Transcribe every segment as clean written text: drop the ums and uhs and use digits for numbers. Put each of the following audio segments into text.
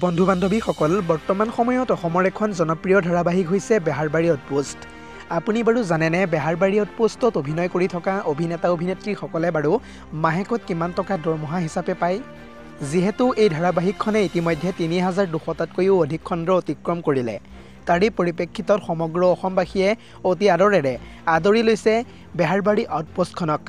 বন্ধু বান্ধৱীসকল বৰ্তমান সময়ত অসমৰ এখন জনপ্ৰিয় ধাৰাবাহিক হৈছে বেহাৰবাৰী আউটপোষ্ট। আপুনি বাৰু জানেনে বেহাৰবাৰী আউটপোষ্টত অভিনয় কৰি থকা অভিনেতা অভিনেত্ৰীসকলে বাৰু মাহেকত কিমান টকা দৰমহা হিচাপে পায়? যিহেতু এই ধাৰাবাহিকখনে ইতিমধ্যে ৩,২০০টাতকৈও অধিক খণ্ড অতিক্ৰম কৰিলে, তাৰে পৰিপ্ৰেক্ষিতত সমগ্ৰ অসমবাসীয়ে অতি আদৰেৰে আদৰি লৈছে বেহাৰবাৰী আউটপোষ্টখনক।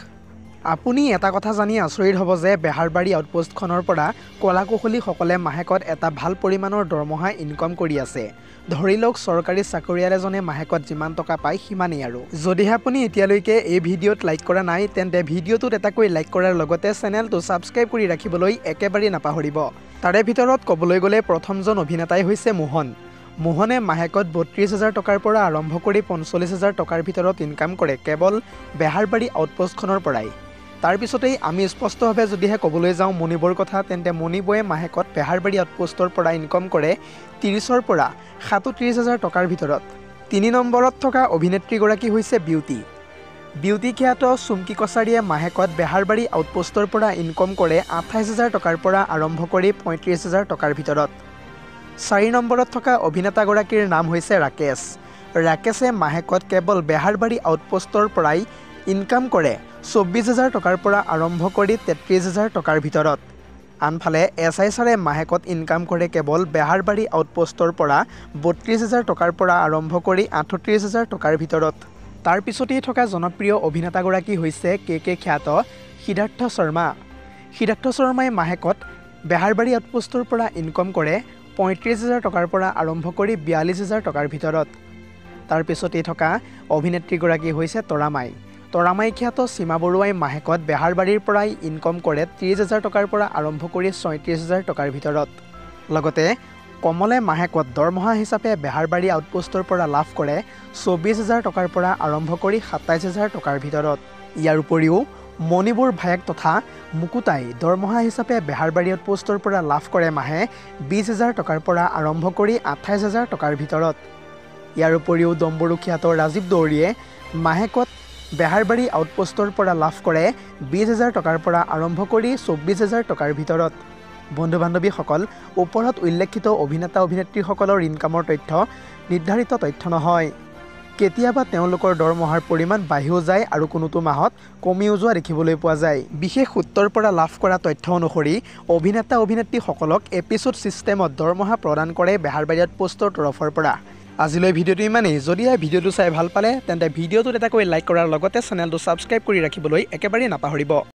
আপুনি এটা কথা জানি আচৰিত হ'ব যে বেহাৰবাৰী আউটপোষ্টখনৰ পৰা কলাকুশলীসকলে মাহেকত এটা ভাল পৰিমাণৰ দৰমহা ইনকম কৰি আছে। ধৰি লওক চৰকাৰী চাকৰিয়াল এজনে মাহেকত যিমান টকা পায় সিমানেই আৰু। যদিহে আপুনি এতিয়ালৈকে এই ভিডিঅ'ত লাইক কৰা নাই তেন্তে ভিডিঅ'টোত এটাকৈ লাইক কৰাৰ লগতে চেনেলটো ছাবস্ক্ৰাইব কৰি ৰাখিবলৈ একেবাৰে নাপাহৰিব। তাৰে ভিতৰত ক'বলৈ গ'লে প্ৰথমজন অভিনেতাই হৈছে মোহন। মোহনে মাহেকত ৩২,০০০ টকাৰ পৰা আৰম্ভ কৰি ৪৫,০০০ টকাৰ ভিতৰত ইনকাম কৰে কেৱল বেহাৰবাৰী আউটপোষ্টখনৰ পৰাই। তাৰ পিছতেই আমি স্পষ্টভাৱে যদিহে ক'বলৈ যাওঁ মণিবৰ কথা, তেন্তে মণিবয়ে মাহেকত বেহাৰবাৰী আউটপোষ্টৰ পৰা ইনকম কৰে ৩০,০০০ পৰা ৩৭,০০০ টকাৰ ভিতৰত। ৩ নম্বৰত থকা অভিনেত্ৰীগৰাকী হৈছে বিউটি। বিউটি খ্যাত চুমকি কছাৰীয়ে মাহেকত বেহাৰবাৰী আউটপোষ্টৰ পৰা ইনকম কৰে ২৮,০০০ টকাৰ পৰা আৰম্ভ কৰি ৩৫,০০০ টকাৰ ভিতৰত। ৪ নম্বৰত থকা অভিনেতাগৰাকীৰ নাম হৈছে ৰাকেশ। ৰাকেশে মাহেকত কেৱল বেহাৰবাৰী আউটপোষ্টৰ পৰাই ইনকাম কৰে ২৪,০০০ টকাৰ পৰা আৰম্ভ কৰি ৩৩,০০০ টকাৰ ভিতৰত। আনফালে SI ছাৰে মাহেকত ইনকাম কৰে কেৱল বেহাৰবাৰী আউটপোষ্টৰ পৰা ৩২,০০০ টকাৰ পৰা আৰম্ভ কৰি ৩৮,০০০ টকাৰ ভিতৰত। তাৰ পিছতেই থকা জনপ্ৰিয় অভিনেতাগৰাকী হৈছে KK খ্যাত সিদ্ধাৰ্থ শৰ্মা। সিদ্ধাৰ্থ শৰ্মাই মাহেকত বেহাৰবাৰী আউটপোষ্টৰ পৰা ইনকম কৰে ৩৫,০০০ টকাৰ পৰা আৰম্ভ কৰি ৪২,০০০ টকাৰ ভিতৰত। তাৰ পিছতেই থকা অভিনেত্ৰীগৰাকী হৈছে তৰামাই। তৰামাই খ্যাত সীমা বৰুৱাই মাহেকত বেহাৰবাৰীৰ পৰাই ইনকম কৰে ৩০,০০০ টকাৰ পৰা আৰম্ভ কৰি ৩৬,০০০ টকাৰ ভিতৰত। লগতে কমলে মাহেকত দৰমহা হিচাপে বেহাৰবাৰী আউটপোষ্টৰ পৰা লাভ কৰে ২৪,০০০ টকাৰ পৰা আৰম্ভ কৰি ২৭,০০০ টকাৰ ভিতৰত। ইয়াৰ উপৰিও মণিবৰ ভায়েক তথা মুকুতাই দৰমহা হিচাপে বেহাৰবাৰী আউটপোষ্টৰ পৰা লাভ কৰে মাহে ২০,০০০ টকাৰ পৰা আৰম্ভ কৰি ২৮,০০০ টকাৰ ভিতৰত। ইয়াৰ উপৰিও ডম্বৰু খ্যাত ৰাজীৱ দৌৰীয়ে মাহেকত বেহাৰবাৰী আউটপোষ্টৰ পৰা লাভ কৰে ২০,০০০ টকাৰ পৰা আৰম্ভ কৰি ২৪,০০০ টকাৰ ভিতৰত। বন্ধু বান্ধৱীসকল, ওপৰত উল্লেখিত অভিনেতা অভিনেত্ৰীসকলৰ ইনকামৰ তথ্য নিৰ্ধাৰিত তথ্য নহয়। কেতিয়াবা তেওঁলোকৰ দৰমহাৰ পৰিমাণ বাঢ়িও যায় আৰু কোনোটো মাহত কমিও যোৱা দেখিবলৈ পোৱা যায়। বিশেষ সূত্ৰৰ পৰা লাভ কৰা তথ্য অনুসৰি অভিনেতা অভিনেত্ৰীসকলক এপিছড ছিষ্টেমত দৰমহা প্ৰদান কৰে বেহাৰবাৰী আউটপোষ্টৰ তৰফৰ পৰা। আজিলৈ ভিডিঅ'টো ইমানেই। যদিহে ভিডিঅ'টো চাই ভাল পালে তেন্তে ভিডিঅ'টোত এটাকৈ লাইক কৰাৰ লগতে চেনেলটো ছাবস্ক্ৰাইব কৰি ৰাখিবলৈ একেবাৰে নাপাহৰিব।